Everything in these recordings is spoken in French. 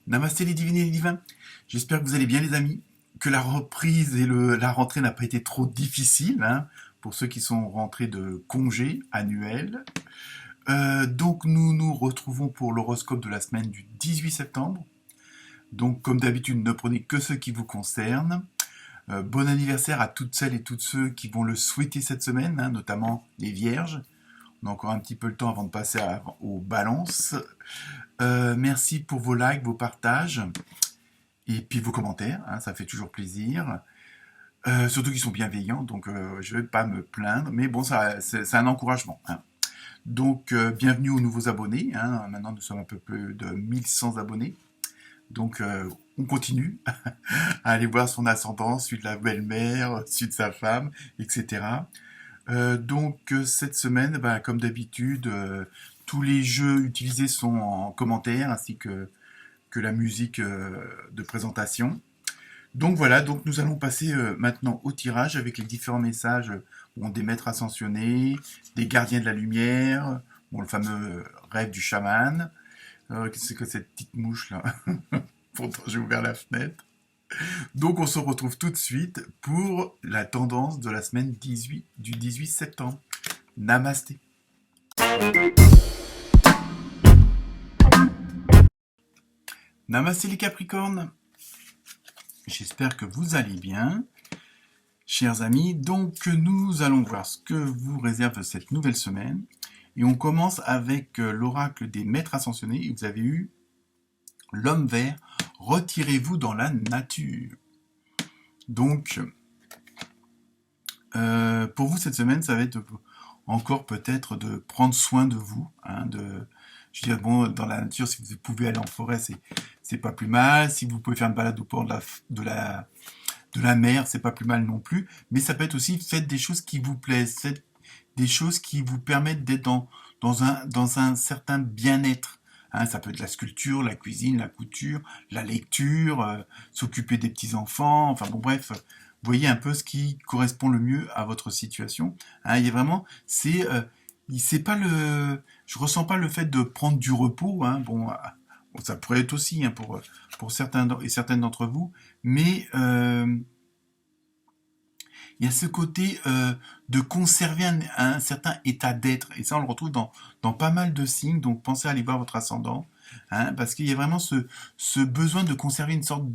Namasté les divines et les divins, j'espère que vous allez bien les amis, que la reprise et la rentrée n'a pas été trop difficile, hein, pour ceux qui sont rentrés de congés annuels. Donc nous nous retrouvons pour l'horoscope de la semaine du 18 septembre. Donc comme d'habitude, ne prenez que ce qui vous concerne. Bon anniversaire à toutes celles et tous ceux qui vont le souhaiter cette semaine, hein, notamment les vierges. On a encore un petit peu le temps avant de passer aux balances. Merci pour vos likes, vos partages et puis vos commentaires, hein, ça fait toujours plaisir. Surtout qu'ils sont bienveillants, donc je ne vais pas me plaindre, mais bon, c'est un encouragement. Hein. Donc, bienvenue aux nouveaux abonnés. Hein. Maintenant, nous sommes un peu plus de 1100 abonnés. Donc, on continue à aller voir son ascendant, celui de la belle-mère, celui de sa femme, etc. Donc, cette semaine, comme d'habitude, tous les jeux utilisés sont en commentaire, ainsi que la musique de présentation. Donc voilà, donc nous allons passer maintenant au tirage avec les différents messages des maîtres ascensionnés, des gardiens de la lumière, le fameux rêve du chaman. C'est que cette petite mouche là. Pourtant j'ai ouvert la fenêtre. Donc on se retrouve tout de suite pour la tendance de la semaine du 18 septembre. Namasté. Namasté les Capricornes. J'espère que vous allez bien, chers amis. Donc nous allons voir ce que vous réserve cette nouvelle semaine. Et on commence avec l'oracle des maîtres ascensionnés. Et vous avez eu l'homme vert. Retirez-vous dans la nature. Donc, pour vous cette semaine, ça va être encore peut-être de prendre soin de vous. Hein, je dirais, bon, dans la nature, si vous pouvez aller en forêt, c'est pas plus mal. Si vous pouvez faire une balade au port de la mer, c'est pas plus mal non plus. Mais ça peut être aussi, faites des choses qui vous plaisent. Faites des choses qui vous permettent d'être dans un certain bien-être. Hein, ça peut être la sculpture, la cuisine, la couture, la lecture, s'occuper des petits-enfants, enfin bon bref, voyez un peu ce qui correspond le mieux à votre situation. Hein, il y a vraiment, c'est pas je ressens pas le fait de prendre du repos, hein, bon, ça pourrait être aussi hein, pour certains et certaines d'entre vous, mais il y a ce côté de conserver un certain état d'être. Et ça, on le retrouve dans pas mal de signes. Donc, pensez à aller voir votre ascendant. Hein, parce qu'il y a vraiment ce besoin de conserver une sorte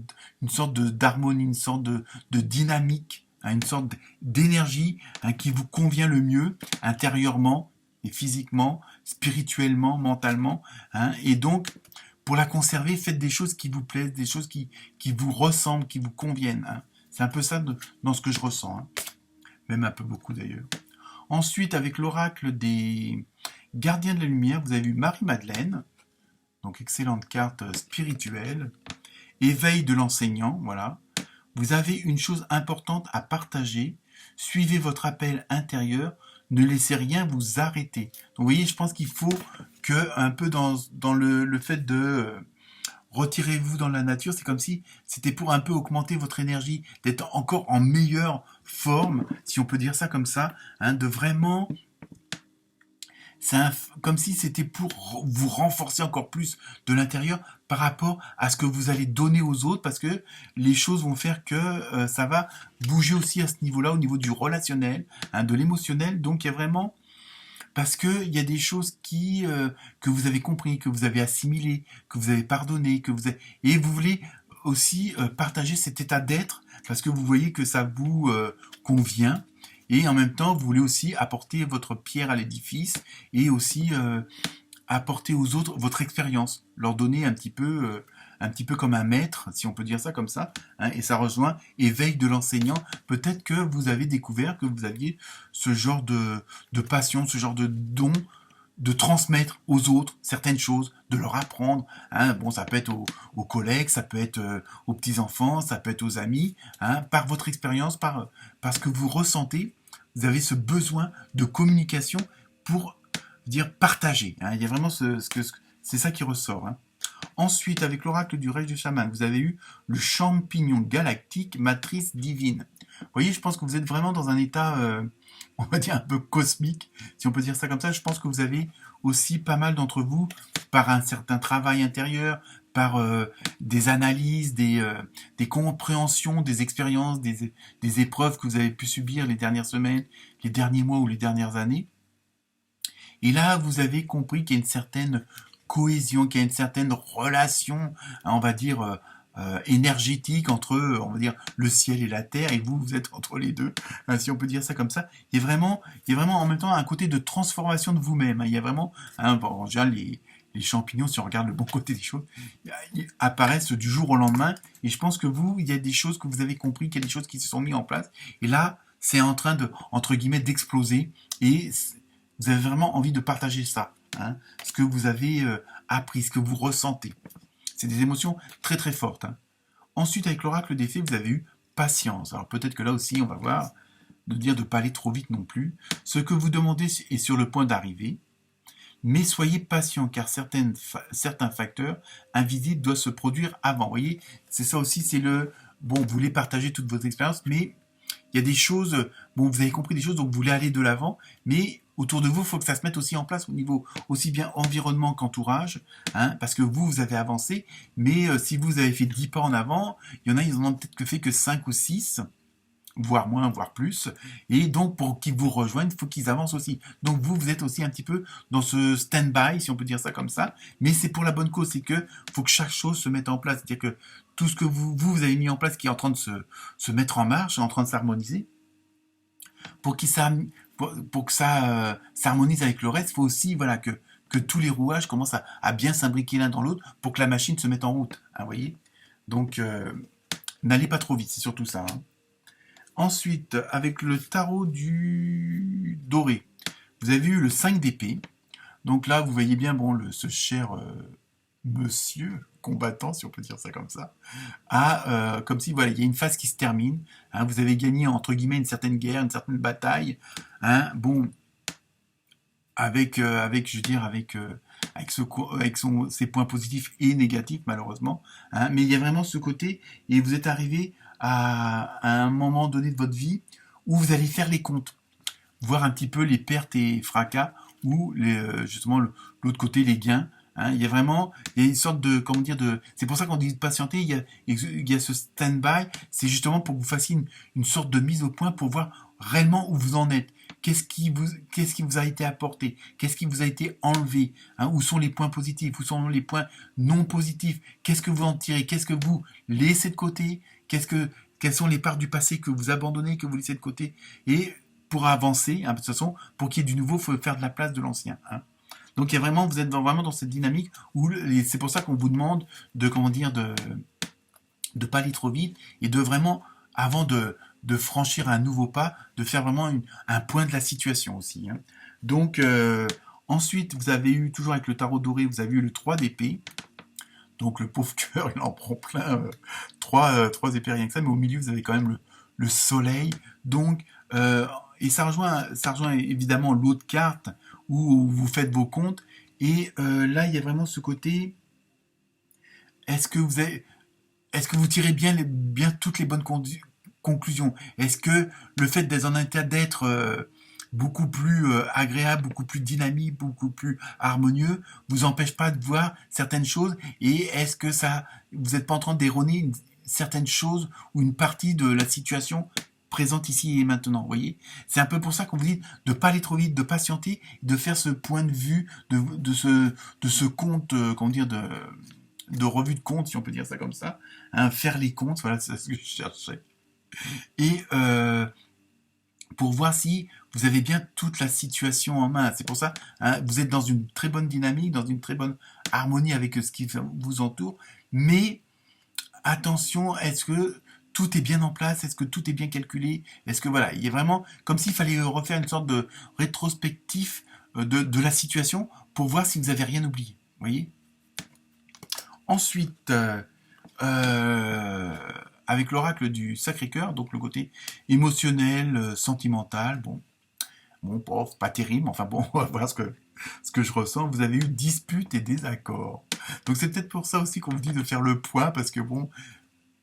d'harmonie, une sorte de dynamique, hein, une sorte d'énergie hein, qui vous convient le mieux intérieurement et physiquement, spirituellement, mentalement. Hein, et donc, pour la conserver, faites des choses qui vous plaisent, des choses qui vous ressemblent, qui vous conviennent. Hein. C'est un peu ça dans ce que je ressens, hein. Même un peu beaucoup d'ailleurs. Ensuite, avec l'oracle des gardiens de la lumière, vous avez eu Marie-Madeleine, donc excellente carte spirituelle, éveil de l'enseignant, voilà. Vous avez une chose importante à partager, suivez votre appel intérieur, ne laissez rien vous arrêter. Donc vous voyez, je pense qu'il faut que, un peu dans le fait de... retirez-vous dans la nature, c'est comme si c'était pour un peu augmenter votre énergie, d'être encore en meilleure forme, si on peut dire ça comme ça, hein, de vraiment... comme si c'était pour vous renforcer encore plus de l'intérieur par rapport à ce que vous allez donner aux autres, parce que les choses vont faire que ça va bouger aussi à ce niveau-là, au niveau du relationnel, hein, de l'émotionnel, donc il y a vraiment... Parce qu'il y a des choses que vous avez compris, que vous avez assimilées, que vous avez pardonné, et vous voulez aussi partager cet état d'être parce que vous voyez que ça vous convient. Et en même temps, vous voulez aussi apporter votre pierre à l'édifice et aussi apporter aux autres votre expérience, leur donner un petit peu comme un maître, si on peut dire ça comme ça, hein, et ça rejoint éveil de l'enseignant. Peut-être que vous avez découvert que vous aviez ce genre de passion, ce genre de don de transmettre aux autres certaines choses, de leur apprendre. Hein. Bon, ça peut être aux collègues, ça peut être aux petits-enfants, ça peut être aux amis, hein, par votre expérience, par ce que vous ressentez, vous avez ce besoin de communication pour dire partager. Hein. Il y a vraiment c'est ça qui ressort. Hein. Ensuite, avec l'oracle du Reich de Chaman, vous avez eu le champignon galactique, matrice divine. Vous voyez, je pense que vous êtes vraiment dans un état, on va dire, un peu cosmique, si on peut dire ça comme ça. Je pense que vous avez aussi pas mal d'entre vous, par un certain travail intérieur, par des analyses, des compréhensions, des expériences, des épreuves que vous avez pu subir les dernières semaines, les derniers mois ou les dernières années. Et là, vous avez compris qu'il y a une certaine cohésion, qu'il y a une certaine relation, on va dire, énergétique entre, on va dire, le ciel et la terre, et vous, vous êtes entre les deux, hein, si on peut dire ça comme ça. Il y a vraiment en même temps un côté de transformation de vous-même. Hein. Il y a vraiment, hein, bon, en général, les champignons, si on regarde le bon côté des choses, ils apparaissent du jour au lendemain, et je pense que vous, il y a des choses que vous avez compris, qu'il y a des choses qui se sont mises en place, et là, c'est en train de, entre guillemets, d'exploser, et vous avez vraiment envie de partager ça, hein, ce que vous avez appris, ce que vous ressentez. C'est des émotions très très fortes. Hein. Ensuite, avec l'oracle des fées, vous avez eu patience. Alors peut-être que là aussi, on va voir, de dire de ne pas aller trop vite non plus. Ce que vous demandez est sur le point d'arriver, mais soyez patient, car certains facteurs invisibles doivent se produire avant. Vous voyez, c'est ça aussi, c'est le... Bon, vous voulez partager toutes vos expériences, mais il y a des choses, bon, vous avez compris des choses, donc vous voulez aller de l'avant, mais autour de vous, il faut que ça se mette aussi en place au niveau aussi bien environnement qu'entourage, hein, parce que vous avez avancé, mais si vous avez fait 10 pas en avant, il y en a, ils en ont peut-être fait que 5 ou 6, voire moins, voire plus, et donc pour qu'ils vous rejoignent, il faut qu'ils avancent aussi. Donc vous êtes aussi un petit peu dans ce stand-by, si on peut dire ça comme ça, mais c'est pour la bonne cause, c'est que faut que chaque chose se mette en place, c'est-à-dire que tout ce que vous avez mis en place qui est en train de se mettre en marche, en train de s'harmoniser, pour, pour que ça s'harmonise avec le reste, il faut aussi voilà, que tous les rouages commencent à bien s'imbriquer l'un dans l'autre pour que la machine se mette en route. Hein, voyez. Donc, n'allez pas trop vite, c'est surtout ça. Hein. Ensuite, avec le tarot du doré, vous avez eu le 5 d'épée. Donc là, vous voyez bien bon, ce cher monsieur combattant, si on peut dire ça comme ça, comme si voilà, il y a une phase qui se termine. Hein, vous avez gagné entre guillemets une certaine guerre, une certaine bataille. Hein, bon, je veux dire, avec ses points positifs et négatifs malheureusement. Hein, mais il y a vraiment ce côté et vous êtes arrivé à un moment donné de votre vie où vous allez faire les comptes, voir un petit peu les pertes et fracas ou justement l'autre côté les gains. Hein, il y a une sorte de, comment dire, c'est pour ça qu'on dit de patienter, il y a ce stand-by, c'est justement pour que vous fassiez une sorte de mise au point pour voir réellement où vous en êtes. Qu'est-ce qui vous a été apporté? Qu'est-ce qui vous a été enlevé? Hein, où sont les points positifs? Où sont les points non positifs? Qu'est-ce que vous en tirez? Qu'est-ce que vous laissez de côté? Quelles sont les parts du passé que vous abandonnez, que vous laissez de côté? Et pour avancer, hein, de toute façon, pour qu'il y ait du nouveau, il faut faire de la place de l'ancien. Hein. Donc vous êtes vraiment dans cette dynamique où c'est pour ça qu'on vous demande de pas aller trop vite et de vraiment, avant de franchir un nouveau pas, de faire vraiment un point de la situation aussi. Hein. Donc ensuite, vous avez eu, toujours avec le tarot doré, vous avez eu le 3 d'épée. Donc le pauvre cœur, il en prend plein, 3 épées rien que ça, mais au milieu, vous avez quand même le soleil. Donc, et ça rejoint évidemment l'autre carte où vous faites vos comptes. Et là, il y a vraiment ce côté, est-ce que vous tirez bien toutes les bonnes conclusions? Est-ce que le fait d'être en état d'être beaucoup plus agréable, beaucoup plus dynamique, beaucoup plus harmonieux, vous empêche pas de voir certaines choses? Et est-ce que vous n'êtes pas en train d'erroner certaines choses ou une partie de la situation présente ici et maintenant, vous voyez? C'est un peu pour ça qu'on vous dit de pas aller trop vite, de patienter, de faire ce point de vue, de ce compte, comment dire, de revue de compte, si on peut dire ça comme ça, hein, faire les comptes, voilà, c'est ce que je cherchais. Et pour voir si vous avez bien toute la situation en main. C'est pour ça, hein, vous êtes dans une très bonne dynamique, dans une très bonne harmonie avec ce qui vous entoure, mais attention, est-ce que tout est bien en place? Est-ce que tout est bien calculé? Est-ce que voilà, il y a vraiment comme s'il fallait refaire une sorte de rétrospectif de la situation pour voir si vous avez rien oublié. Vous voyez? Ensuite, avec l'oracle du Sacré-Cœur, donc le côté émotionnel, sentimental, bon, pas terrible, enfin bon, on va voir ce que je ressens, vous avez eu dispute et désaccord. Donc c'est peut-être pour ça aussi qu'on vous dit de faire le point, parce que bon,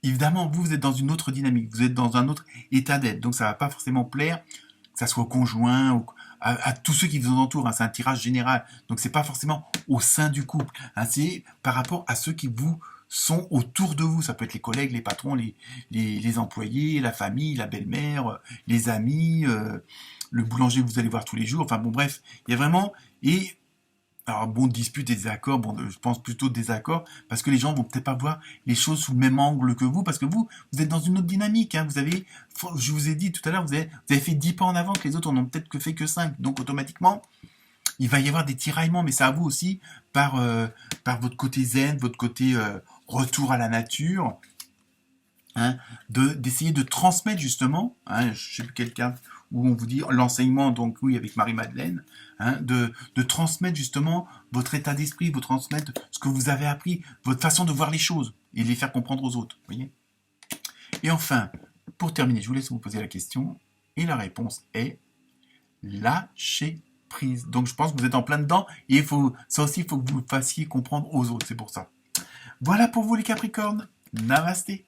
évidemment, vous êtes dans une autre dynamique, vous êtes dans un autre état d'être, donc ça va pas forcément plaire, que ça soit au conjoint, ou à tous ceux qui vous entourent, hein, c'est un tirage général, donc c'est pas forcément au sein du couple, hein, c'est par rapport à ceux qui vous sont autour de vous, ça peut être les collègues, les patrons, les employés, la famille, la belle-mère, les amis, le boulanger que vous allez voir tous les jours, enfin bon bref, il y a vraiment, et alors bon, dispute et désaccord, bon, je pense plutôt désaccord, parce que les gens vont peut-être pas voir les choses sous le même angle que vous, parce que vous êtes dans une autre dynamique, hein, je vous ai dit tout à l'heure, vous avez fait 10 pas en avant, que les autres n'ont peut-être que fait que 5, donc automatiquement, il va y avoir des tiraillements, mais c'est à vous aussi, par votre côté zen, votre côté retour à la nature, hein, d'essayer de transmettre justement, hein, je sais plus quelqu'un où on vous dit l'enseignement, donc oui, avec Marie-Madeleine, hein, de transmettre justement votre état d'esprit, vous transmettre ce que vous avez appris, votre façon de voir les choses et de les faire comprendre aux autres, voyez. Et enfin, pour terminer, je vous laisse vous poser la question et la réponse est lâcher prise. Donc je pense que vous êtes en plein dedans et ça aussi, il faut que vous le fassiez comprendre aux autres, c'est pour ça. Voilà pour vous les Capricornes, namasté.